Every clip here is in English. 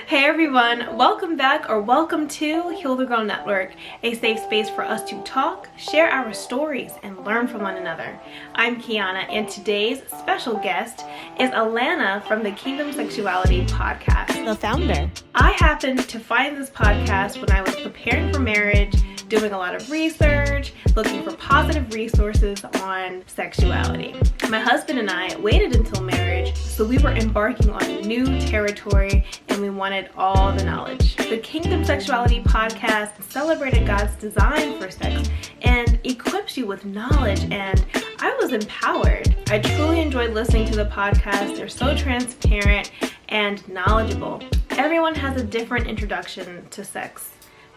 Hey everyone, welcome back or welcome to Heal the Girl Network, a safe space for us to talk, share our stories, and learn from one another. I'm Kiana, and today's special guest is Alana from the Kingdom Sexuality Podcast, the founder. I happened to find this podcast when I was preparing for marriage, doing a lot of research, looking for positive resources on sexuality. My husband and I waited until marriage, so we were embarking on new territory and we wanted all the knowledge. The Kingdom Sexuality Podcast celebrated God's design for sex and equips you with knowledge, and I was empowered. I truly enjoyed listening to the podcast. They're so transparent and knowledgeable. Everyone has a different introduction to sex,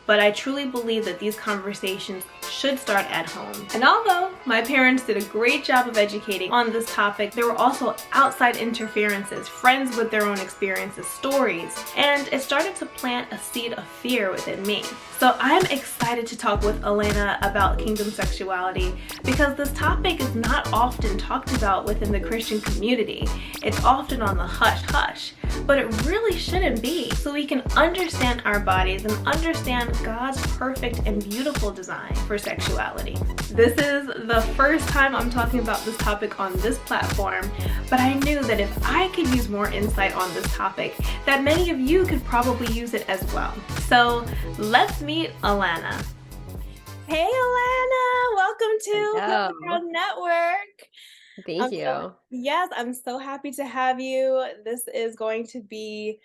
but I truly believe that these conversations should start at home. And although my parents did a great job of educating on this topic, there were also outside interferences, friends with their own experiences, stories, and it started to plant a seed of fear within me. So I'm excited to talk with Alana about kingdom sexuality because this topic is not often talked about within the Christian community. It's often on the hush-hush, but it really shouldn't be, so we can understand our bodies and understand God's perfect and beautiful design for sexuality. This is the first time I'm talking about this topic on this platform, but I knew that if I could use more insight on this topic, that many of you could probably use it as well. So let's meet Alana. Hey Alana, welcome to the Girl Network. Thank you. Yes, I'm so happy to have you. This is going to be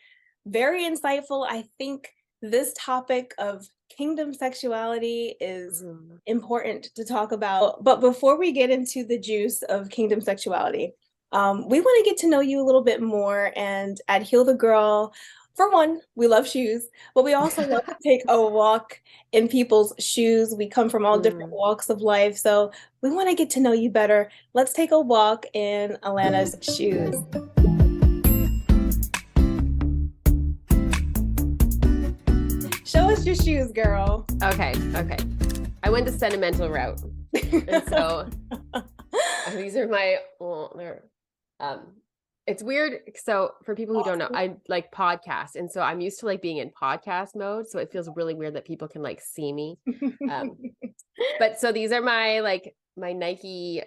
very insightful. I think this topic of kingdom sexuality is important to talk about. But before we get into the juice of kingdom sexuality, we want to get to know you a little bit more. And at Heal the Girl, for one, we love shoes, but we also love to take a walk in people's shoes. We come from all different walks of life, so we want to get to know you better. Let's take a walk in Alana's shoes. Show us your shoes, girl. Okay. I went the sentimental route. And so these are my, it's weird. So for people who don't know, I like podcasts. And so I'm used to like being in podcast mode. So it feels really weird that people can like see me. But so these are my Nike,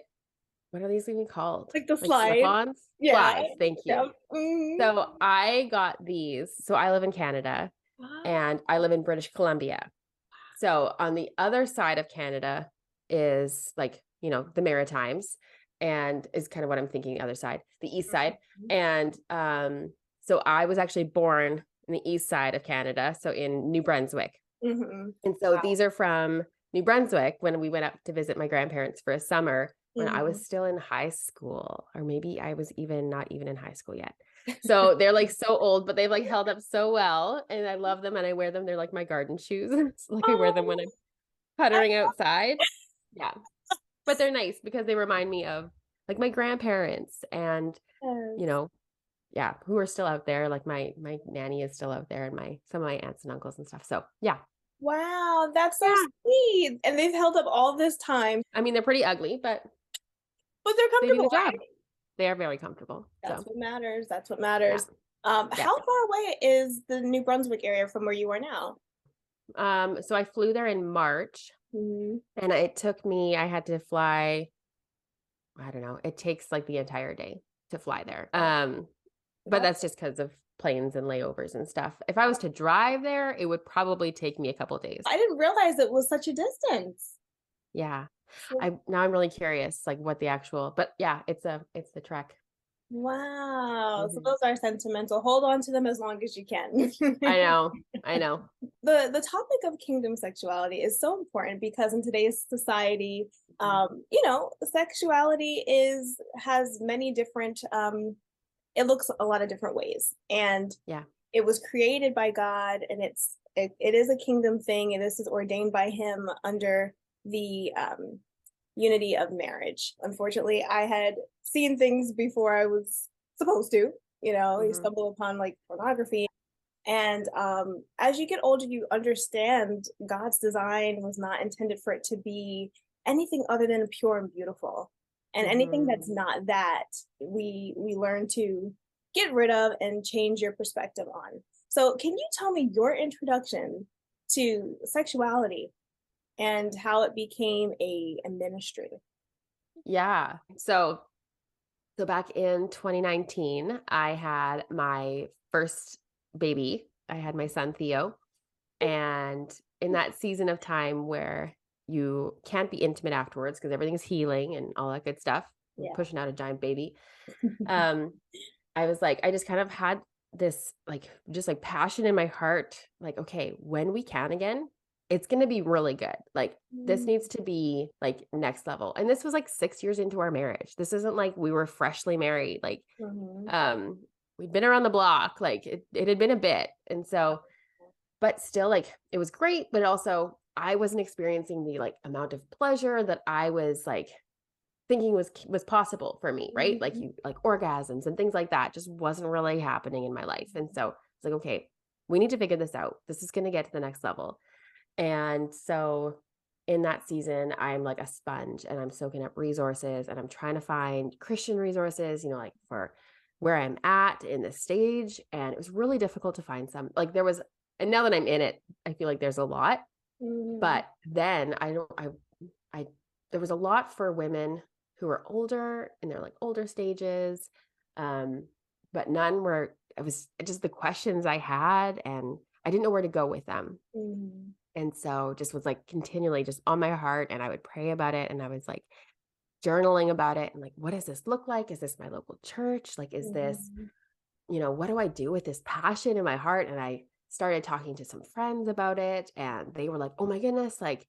what are these even called? Like the slides. Slip-ons? Yeah. Slides, thank you. Yep. Mm-hmm. So I got these. So I live in Canada. And I live in British Columbia. So on the other side of Canada is like, the Maritimes, and is kind of what I'm thinking, the other side, the east side. And so I was actually born in the east side of Canada, so in New Brunswick. And so these are from New Brunswick when we went up to visit my grandparents for a summer when I was still in high school, or maybe I was not even in high school yet. So they're like so old, but they've like held up so well, and I love them and I wear them. They're like my garden shoes. So I wear them when I'm puttering outside. Yeah. But they're nice because they remind me of like my grandparents and, who are still out there. Like my nanny is still out there, and some of my aunts and uncles and stuff. So yeah. Wow, that's so sweet. And they've held up all this time. I mean, they're pretty ugly, but they're comfortable. They do the job. Right? They are very comfortable. That's what matters. Yeah. How far away is the New Brunswick area from where you are now? So I flew there in March, and it took me, I had to fly, I don't know, it takes like the entire day to fly there. But that's just because of planes and layovers and stuff. If I was to drive there, it would probably take me a couple days. I didn't realize it was such a distance. Yeah. Now I'm really curious, like what the actual, but yeah, it's the trek. Wow. So those are sentimental. Hold on to them as long as you can. I know. The topic of kingdom sexuality is so important because in today's society, sexuality has many different, it looks a lot of different ways. And it was created by God, and it is a kingdom thing, and this is ordained by him under the unity of marriage. Unfortunately, I had seen things before I was supposed to, you stumble upon like pornography. And as you get older, you understand God's design was not intended for it to be anything other than pure and beautiful. And anything that's not that, we learn to get rid of and change your perspective on. So can you tell me your introduction to sexuality and how it became a ministry? Yeah. So back in 2019, I had my first baby. I had my son, Theo. And in that season of time where you can't be intimate afterwards because everything's healing and all that good stuff, pushing out a giant baby. I was like, I just kind of had this just passion in my heart. Like, okay, when we can again, it's going to be really good. Like this needs to be like next level. And this was like 6 years into our marriage. This isn't like we were freshly married. Like, we'd been around the block. Like it had been a bit. And so, but still like, it was great, but also I wasn't experiencing the like amount of pleasure that I was like thinking was possible for me, right? Like orgasms and things like that just wasn't really happening in my life. And so it's like, okay, we need to figure this out. This is going to get to the next level. And so in that season, I'm like a sponge and I'm soaking up resources and I'm trying to find Christian resources, like for where I'm at in this stage. And it was really difficult to find some. Like there was, and now that I'm in it, I feel like there's a lot. But then there was a lot for women who were older in their like older stages. But none were, it was just the questions I had and I didn't know where to go with them. And so just was like continually just on my heart and I would pray about it. And I was like journaling about it and like, what does this look like? Is this my local church? Like, is this, what do I do with this passion in my heart? And I started talking to some friends about it and they were like, oh my goodness, like,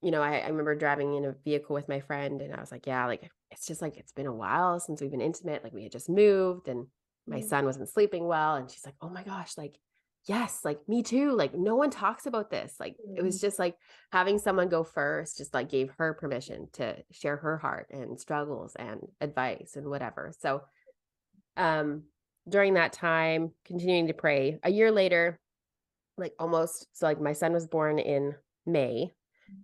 I remember driving in a vehicle with my friend and I was like, yeah, like, it's just like, it's been a while since we've been intimate. Like we had just moved and my son wasn't sleeping well. And she's like, oh my gosh, like, yes, like me too. Like no one talks about this. Like it was just like having someone go first, just like gave her permission to share her heart and struggles and advice and whatever. So, during that time, continuing to pray, a year later, like almost, so like my son was born in May.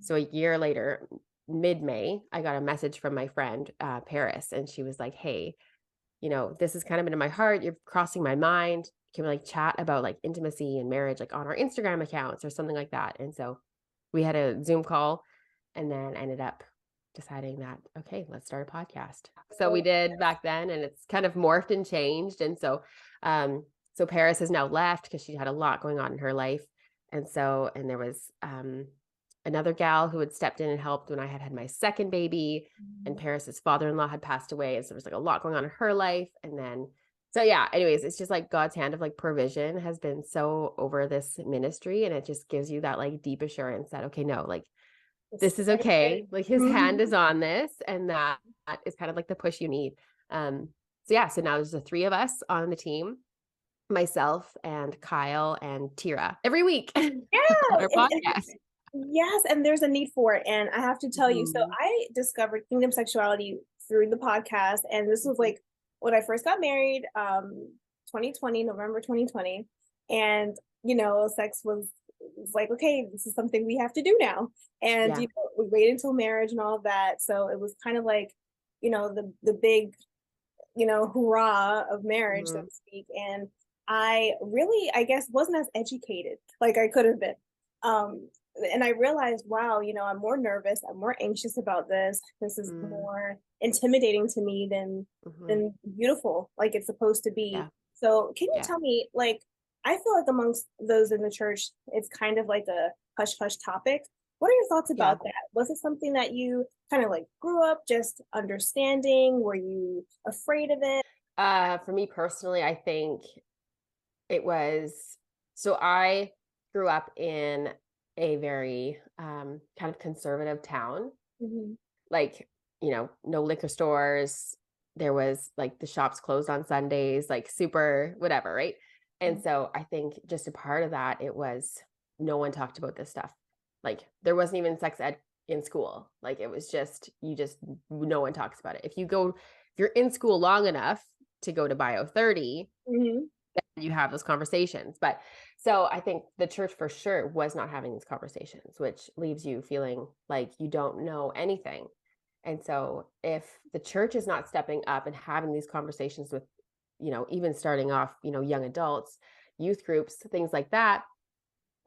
So a year later, mid-May, I got a message from my friend, Paris, and she was like, hey, this has kind of been in my heart. You're crossing my mind. Can we like chat about like intimacy and marriage, like on our Instagram accounts or something like that? And so we had a Zoom call and then ended up deciding that, okay, let's start a podcast. So we did back then and it's kind of morphed and changed. And so, so Paris has now left because she had a lot going on in her life. And so, and there was, another gal who had stepped in and helped when I had my second baby and Paris's father-in-law had passed away. And so there was like a lot going on in her life. And then, so yeah, anyways, it's just like God's hand of like provision has been so over this ministry. And it just gives you that like deep assurance that, okay, no, like this is okay. Like his hand is on this. And that is kind of like the push you need. So yeah, so now there's the three of us on the team, myself and Kyle and Tira every week. Yeah. On our podcast. Yes, and there's a need for it. And I have to tell you, so I discovered Kingdom Sexuality through the podcast. And this was like when I first got married, 2020, November 2020. And, sex was like, okay, this is something we have to do now. And, we waited until marriage and all of that. So it was kind of like, the big, hurrah of marriage, so to speak. And I really, I guess, wasn't as educated like I could have been. And I realized, wow, I'm more nervous. I'm more anxious about this. This is more intimidating to me than beautiful, like it's supposed to be. Yeah. So can you tell me, like, I feel like amongst those in the church, it's kind of like a hush-hush topic. What are your thoughts about that? Was it something that you kind of like grew up just understanding? Were you afraid of it? For me personally, I think it was, so I grew up in a very kind of conservative town. Like, no liquor stores. There was like the shops closed on Sundays, like super whatever, right? And so I think just a part of that, it was no one talked about this stuff. Like there wasn't even sex ed in school. Like it was just, no one talks about it. If you're in school long enough to go to Bio 30, you have those conversations. But so I think the church for sure was not having these conversations, which leaves you feeling like you don't know anything. And so if the church is not stepping up and having these conversations with, even starting off, young adults, youth groups, things like that,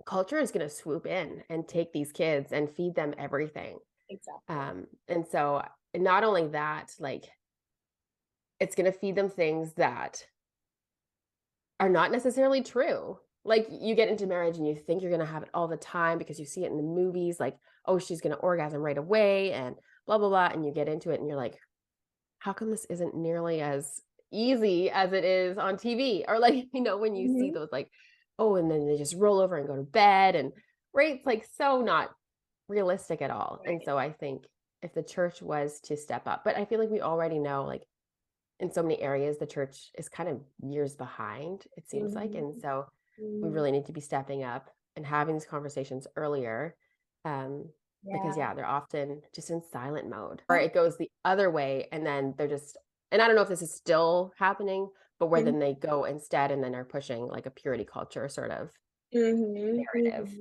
culture is going to swoop in and take these kids and feed them everything. Exactly. And so not only that, like, it's going to feed them things that are not necessarily true. Like, you get into marriage and you think you're going to have it all the time because you see it in the movies, like, oh, she's going to orgasm right away and blah, blah, blah. And you get into it and you're like, how come this isn't nearly as easy as it is on TV? Or like, when you see those, like, oh, and then they just roll over and go to bed, and right, it's like so not realistic at all. Right. And so I think if the church was to step up, but I feel like we already know, like, in so many areas, the church is kind of years behind, it seems like. And so we really need to be stepping up and having these conversations earlier. Because they're often just in silent mode, or it goes the other way. And then they're just, and I don't know if this is still happening, but where then they go instead and then are pushing like a purity culture sort of narrative.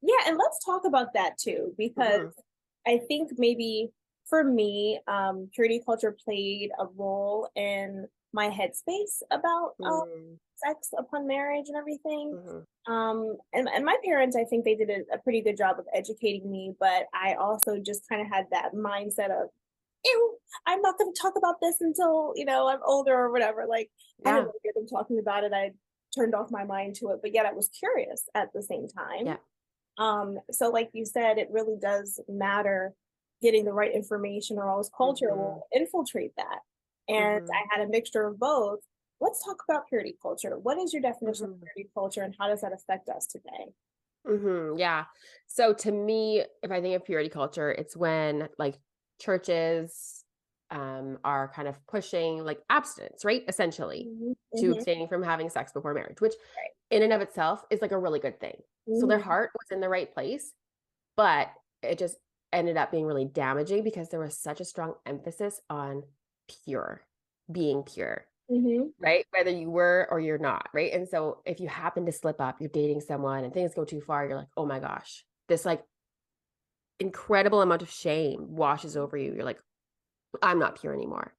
Yeah. And let's talk about that too, because I think maybe for me, purity culture played a role in my headspace about sex upon marriage and everything. And my parents, I think they did a pretty good job of educating me, but I also just kind of had that mindset of, ew, I'm not going to talk about this until, I'm older or whatever. Like, I didn't hear them talking about it. I turned off my mind to it, but yet I was curious at the same time. Yeah. So like you said, it really does matter getting the right information, or else culture will infiltrate that. And I had a mixture of both. Let's talk about purity culture. What is your definition of purity culture, and how does that affect us today? Yeah. So to me, if I think of purity culture, it's when like churches are kind of pushing like abstinence, right? Essentially, to abstaining from having sex before marriage, which in and of itself is like a really good thing. So their heart was in the right place, but it just ended up being really damaging because there was such a strong emphasis on being pure, right? Whether you were or you're not, right? And so if you happen to slip up, you're dating someone and things go too far, you're like, oh my gosh, this like incredible amount of shame washes over you. You're like, I'm not pure anymore.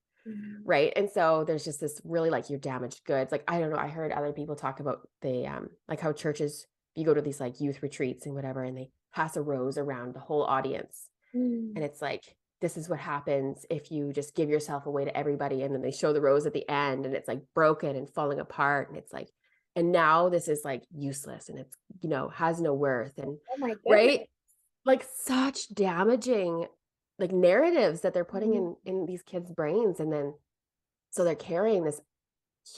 Right. And so there's just this really like you're damaged goods. Like, I don't know. I heard other people talk about the like how churches, you go to these like youth retreats and whatever, and they pass a rose around the whole audience. And it's like, this is what happens if you just give yourself away to everybody. And then they show the rose at the end and it's like broken and falling apart. And it's like, and now this is like useless and it's, has no worth. And right. Like such damaging like narratives that they're putting in these kids' brains. And then, so they're carrying this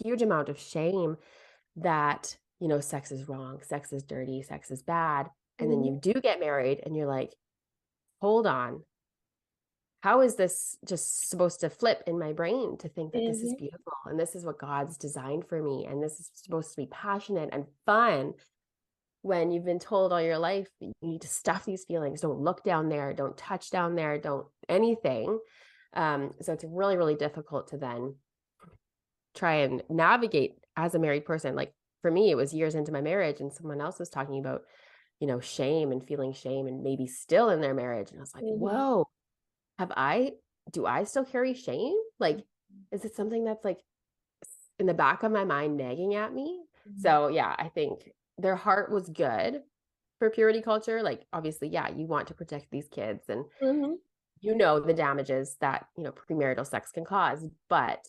huge amount of shame that, sex is wrong, sex is dirty, sex is bad. And then you do get married and you're like, hold on, how is this just supposed to flip in my brain to think that this is beautiful and this is what God's designed for me and this is supposed to be passionate and fun, when you've been told all your life you need to stuff these feelings, don't look down there, don't touch down there, don't anything. So it's really, really difficult to then try and navigate as a married person. Like for me, it was years into my marriage and someone else was talking about, shame and feeling shame and maybe still in their marriage. And I was like, whoa, do I still carry shame? Like, is it something that's like in the back of my mind nagging at me? So yeah, I think their heart was good for purity culture. Like, obviously, yeah, you want to protect these kids and the damages that, premarital sex can cause, but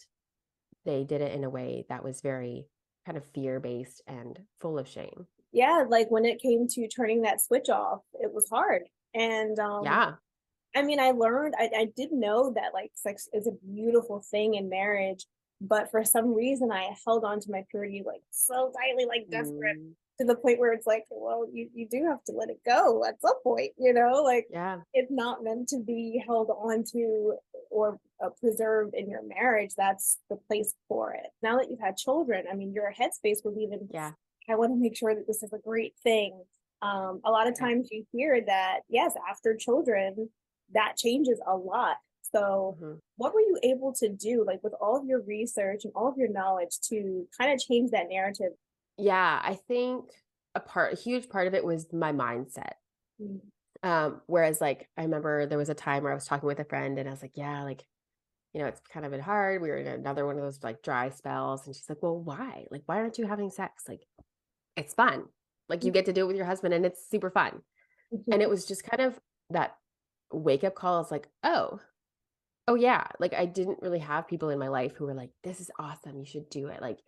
they did it in a way that was very kind of fear-based and full of shame. Yeah, like when it came to turning that switch off, it was hard. And I mean, I learned, I did know that like sex is a beautiful thing in marriage, but for some reason I held on to my purity like so tightly, like desperate, to the point where it's like, well, you do have to let it go at some point, like it's not meant to be held on to or preserved in your marriage. That's the place for it. Now that you've had children, I mean, your headspace was even, I want to make sure that this is a great thing. A lot of times you hear that, yes, after children, that changes a lot. So what were you able to do, like with all of your research and all of your knowledge, to kind of change that narrative? Yeah, I think a huge part of it was my mindset. Whereas like, I remember there was a time where I was talking with a friend and I was like, yeah, like, it's kind of been hard. We were in another one of those like dry spells. And she's like, well, why? Like, why aren't you having sex? Like, it's fun. Like you get to do it with your husband and it's super fun. And it was just kind of that wake up call. It's like, oh yeah. Like I didn't really have people in my life who were like, this is awesome. You should do it. Like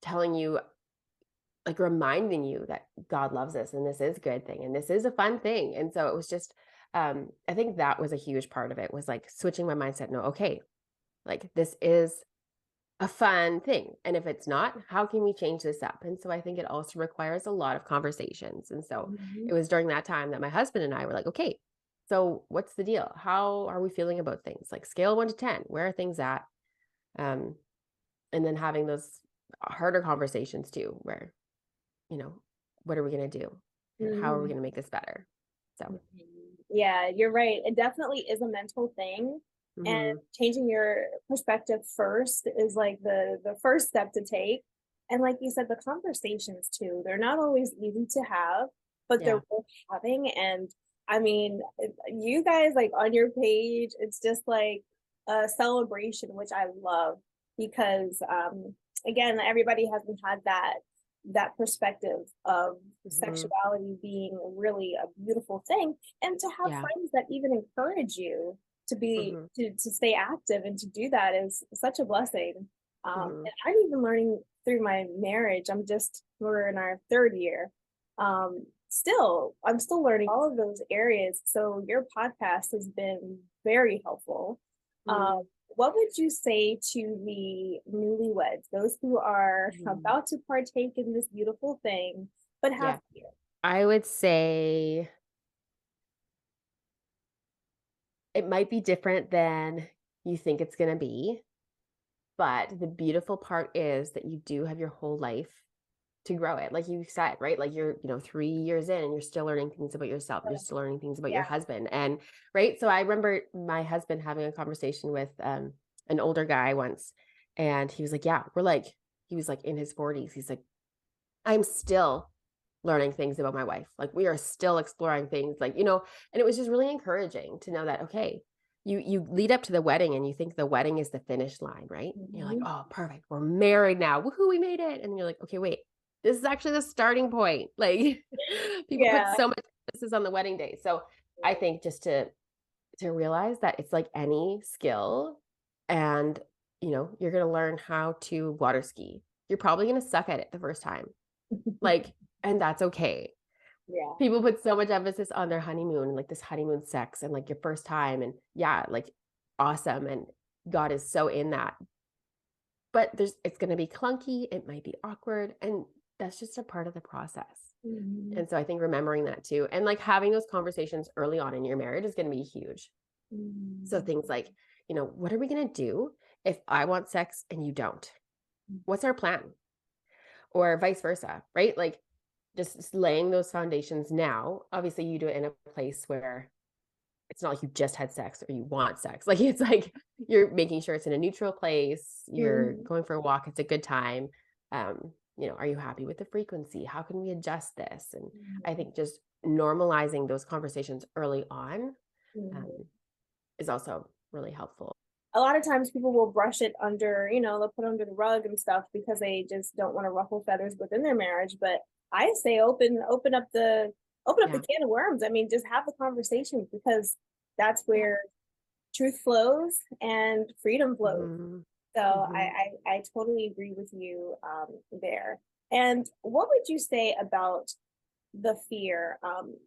telling you, like reminding you that God loves us and this is a good thing and this is a fun thing. And so it was just, I think that was a huge part of it, was like switching my mindset. No, okay, like this is a fun thing. And if it's not, how can we change this up? And so I think it also requires a lot of conversations. And so it was during that time that my husband and I were like, okay, so what's the deal? How are we feeling about things? Like scale 1 to 10, where are things at? And then having those harder conversations too, where, what are we going to do? And how are we going to make this better? So, yeah, you're right. It definitely is a mental thing. And changing your perspective first is like the first step to take. And like you said, the conversations too, they're not always easy to have, but they're worth having. And I mean, you guys like on your page, it's just like a celebration, which I love because again, everybody hasn't had that perspective of sexuality being really a beautiful thing, and to have friends that even encourage you to be to stay active and to do that is such a blessing. And I'm even learning through my marriage. We're in our 3rd year. I'm still learning all of those areas. So your podcast has been very helpful. What would you say to the newlyweds, those who are about to partake in this beautiful thing, but have fear? I would say it might be different than you think it's going to be, but the beautiful part is that you do have your whole life to grow it. Like you said, right? Like you're, 3 years in and you're still learning things about yourself. You're still learning things about your husband. And right. So I remember my husband having a conversation with an older guy once, and he was like, he was like in his 40s. He's like, I'm still learning things about my wife. Like we are still exploring things, like, and it was just really encouraging to know that, okay, you lead up to the wedding and you think the wedding is the finish line, right? You're like, oh, perfect. We're married now. Woohoo, we made it. And then you're like, okay, wait, this is actually the starting point. Like people put so much emphasis on the wedding day. So I think just to realize that it's like any skill, and, you're going to learn how to water ski. You're probably going to suck at it the first time. Like, and that's okay. Yeah. People put so much emphasis on their honeymoon, like this honeymoon sex and like your first time, and like awesome. And God is so in that. But it's going to be clunky. It might be awkward. And that's just a part of the process. And so I think remembering that too, and like having those conversations early on in your marriage is going to be huge. So things like, what are we going to do if I want sex and you don't? What's our plan? Or vice versa, right? Like just laying those foundations now. Obviously you do it in a place where it's not like you just had sex or you want sex. Like it's like you're making sure it's in a neutral place. You're going for a walk. It's a good time. Are you happy with the frequency? How can we adjust this? And I think just normalizing those conversations early on is also really helpful. A lot of times people will brush it under, they'll put under the rug and stuff because they just don't want to ruffle feathers within their marriage. But I say open up the can of worms. I mean, just have the conversations, because that's where truth flows and freedom flows. So I totally agree with you there. And what would you say about the fear,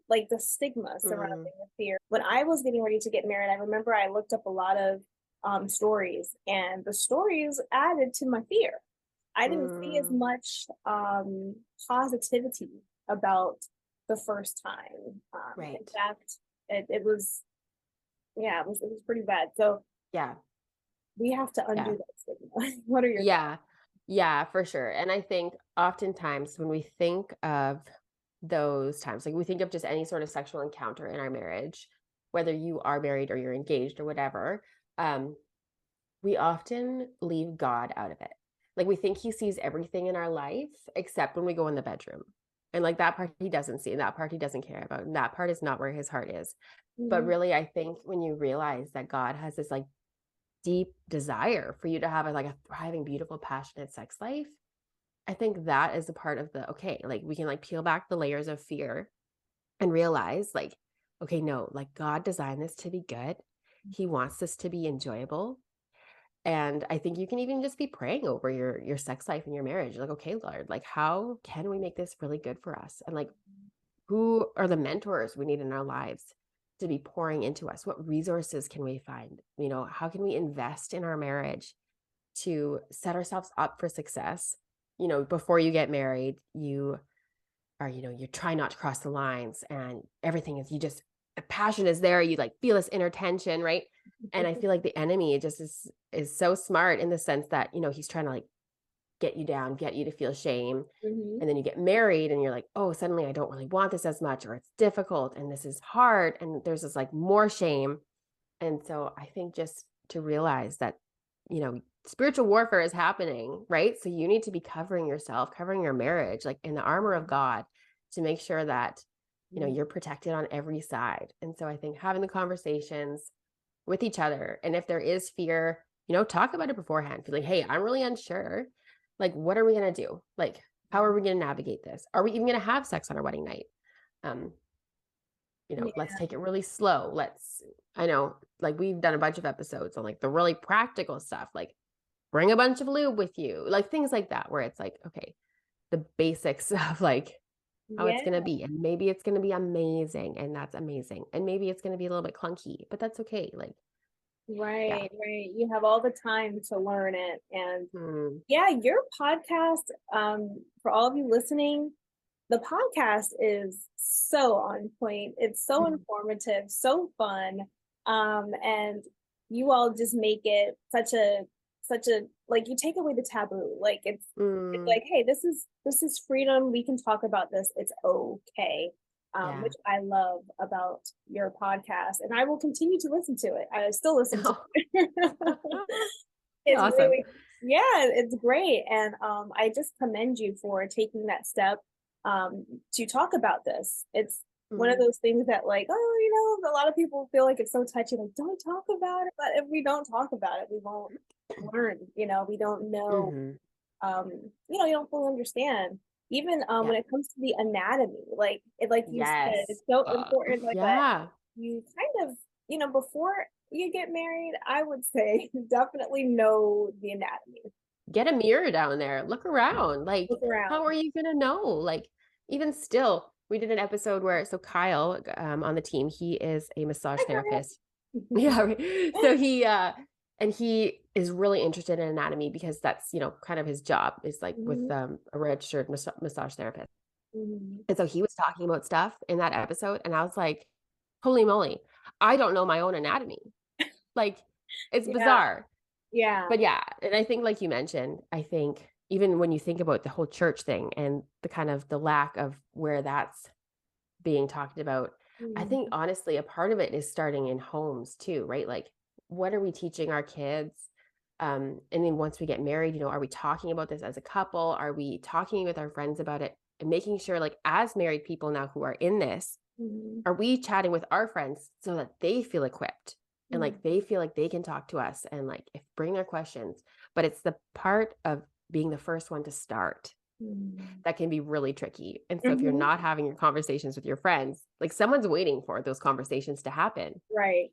like the stigma surrounding the fear? When I was getting ready to get married, I remember I looked up a lot of stories, and the stories added to my fear. I didn't see as much positivity about the first time. Right. In fact, it was pretty bad. So we have to undo that stigma. What are your Yeah, for sure. And I think oftentimes when we think of those times, like we think of just any sort of sexual encounter in our marriage, whether you are married or you're engaged or whatever, we often leave God out of it. Like we think he sees everything in our life except when we go in the bedroom. And like that part he doesn't see, and that part he doesn't care about. And that part is not where his heart is. Mm-hmm. But really, I think when you realize that God has this like deep desire for you to have a thriving, beautiful, passionate sex life, I think that is a part of the, okay, like we can like peel back the layers of fear and realize like, okay, no, like God designed this to be good. He wants this to be enjoyable. And I think you can even just be praying over your sex life and your marriage. Like, okay, Lord, like how can we make this really good for us? And like, who are the mentors we need in our lives to be pouring into us? What resources can we find? You know, how can we invest in our marriage to set ourselves up for success? You know, before you get married, you are, you know, you try not to cross the lines, and everything is, you just, the passion is there. You like feel this inner tension, right? And I feel like the enemy just is so smart in the sense that, you know, he's trying to like get you down, get you to feel shame. Mm-hmm. And then you get married and you're like, oh, suddenly I don't really want this as much, or it's difficult and this is hard. And there's this like more shame. And so I think just to realize that, you know, spiritual warfare is happening, right? So you need to be covering yourself, covering your marriage, like in the armor of God, to make sure that, you know, you're protected on every side. And so I think having the conversations with each other, and if there is fear, you know, talk about it beforehand. Feel like, hey, I'm really unsure. Like, what are we going to do? Like, how are we going to navigate this? Are we even going to have sex on our wedding night? You know, let's take it really slow. I know, like we've done a bunch of episodes on like the really practical stuff, like bring a bunch of lube with you, like things like that, where it's like, okay, the basics of like how it's going to be. And maybe it's going to be amazing, and that's amazing. And maybe it's going to be a little bit clunky, but that's okay. Like, Right. You have all the time to learn it. And your podcast, for all of you listening, the podcast is so on point. It's so informative, so fun. And you all just make it such a like, you take away the taboo. Like it's like, hey, this is freedom. We can talk about this. It's okay. Which I love about your podcast, and I will continue to listen to it. I still listen to it. It's awesome. Really, it's great. And I just commend you for taking that step to talk about this. It's one of those things that like, oh, you know, a lot of people feel like it's so touchy, like don't talk about it. But if we don't talk about it, we won't learn, you know, we don't know, you know, you don't fully understand. Even when it comes to the anatomy, like you said, it's so important. Like that you kind of, you know, before you get married, I would say definitely know the anatomy. Get a mirror down there. Look around. Like, how are you gonna know? Like, even still, we did an episode where, so Kyle on the team, he is a massage therapist. So he is really interested in anatomy, because that's, you know, kind of his job is like with a registered massage therapist. And so he was talking about stuff in that episode, and I was like, holy moly, I don't know my own anatomy. Like, it's bizarre. But and I think, like you mentioned, I think even when you think about the whole church thing and the kind of the lack of where that's being talked about, I think honestly a part of it is starting in homes too, right? Like, what are we teaching our kids? And then once we get married, you know, are we talking about this as a couple? Are we talking with our friends about it, and making sure, like, as married people now who are in this, are we chatting with our friends so that they feel equipped and like they feel like they can talk to us and like bring their questions? But it's the part of being the first one to start that can be really tricky. And so if you're not having your conversations with your friends, like someone's waiting for those conversations to happen. Right.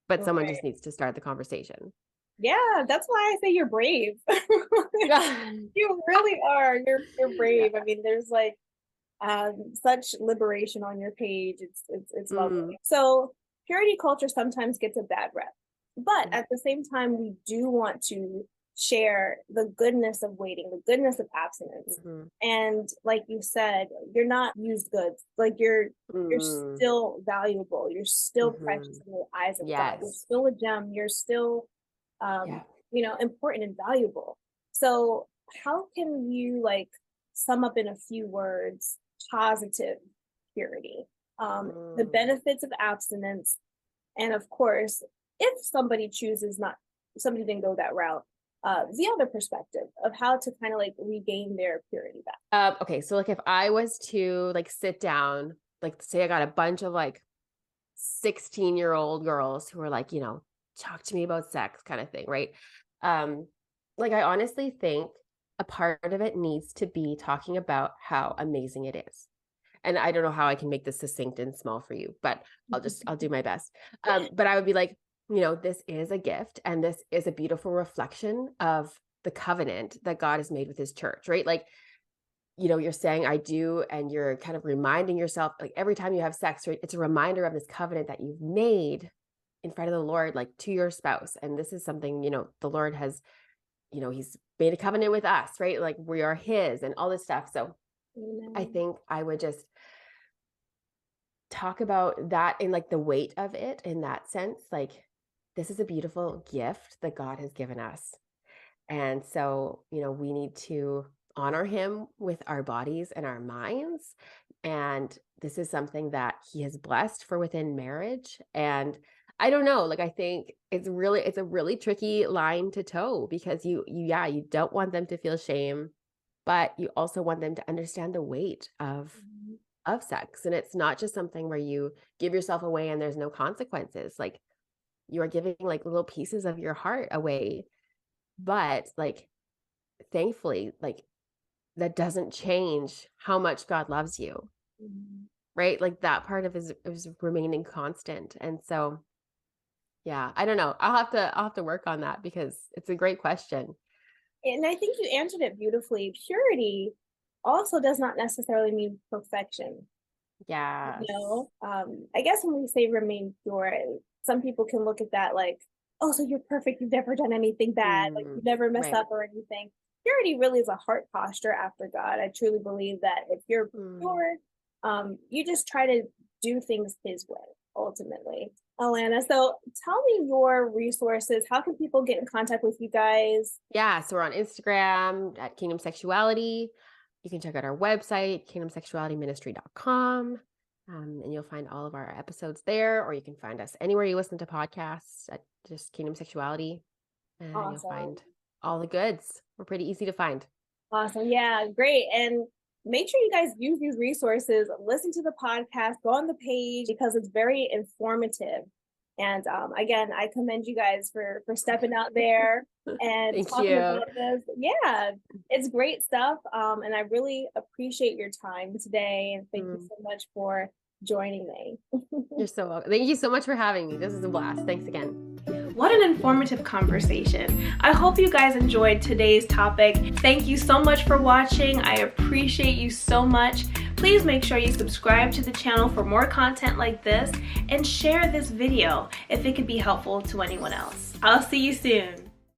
But someone just needs to start the conversation. Yeah, that's why I say you're brave. You really are. You're brave. I mean, there's like such liberation on your page. It's lovely. So purity culture sometimes gets a bad rep, but at the same time, we do want to share the goodness of waiting, the goodness of abstinence. And like you said, you're not used goods. Like you're still valuable. You're still precious in the eyes of God. You're still a gem. You're still you know, important and valuable. So how can you like sum up in a few words positive purity, the benefits of abstinence, and of course, if somebody chooses not, somebody didn't go that route, the other perspective of how to kind of like regain their purity back. Okay, so like if I was to like sit down, like say I got a bunch of like 16-year-old girls who are like, talk to me about sex kind of thing, right? Like I honestly think a part of it needs to be talking about how amazing it is. And I don't know how I can make this succinct and small for you, but I'll do my best. But I would be like, this is a gift and this is a beautiful reflection of the covenant that God has made with his church, right? Like, you're saying I do, and you're kind of reminding yourself, like every time you have sex, right? It's a reminder of this covenant that you've made in front of the Lord, like to your spouse. And this is something, the Lord has, he's made a covenant with us, right? Like we are his and all this stuff. So I think I would just talk about that in like the weight of it in that sense. Like this is a beautiful gift that God has given us. And so, we need to honor him with our bodies and our minds. And this is something that he has blessed for within marriage. And I don't know, like, I think it's a really tricky line to toe, because you don't want them to feel shame, but you also want them to understand the weight of sex. And it's not just something where you give yourself away and there's no consequences. Like you are giving like little pieces of your heart away, but like, thankfully, like that doesn't change how much God loves you, right? Like that part of it is remaining constant. And so, yeah, I don't know. I'll have to work on that, because it's a great question. And I think you answered it beautifully. Purity also does not necessarily mean perfection. Yeah. I guess when we say remain pure, some people can look at that like, oh, so you're perfect. You've never done anything bad. Like you never mess up or anything. Purity really is a heart posture after God. I truly believe that if you're pure, you just try to do things his way, ultimately. Alana, so tell me your resources. How can people get in contact with you guys? Yeah, so we're on Instagram at Kingdom Sexuality. You can check out our website, kingdomsexualityministry.com, and you'll find all of our episodes there, or you can find us anywhere you listen to podcasts at just Kingdom Sexuality, and you'll find all the goods. We're pretty easy to find. Awesome. Yeah, great. And make sure you guys use these resources, listen to the podcast, go on the page, because it's very informative. And again, I commend you guys for stepping out there and talking about this. Yeah, it's great stuff. And I really appreciate your time today. And thank you so much for joining me. You're so welcome. Thank you so much for having me. This is a blast. Thanks again. What an informative conversation. I hope you guys enjoyed today's topic. Thank you so much for watching. I appreciate you so much. Please make sure you subscribe to the channel for more content like this, and share this video if it could be helpful to anyone else. I'll see you soon.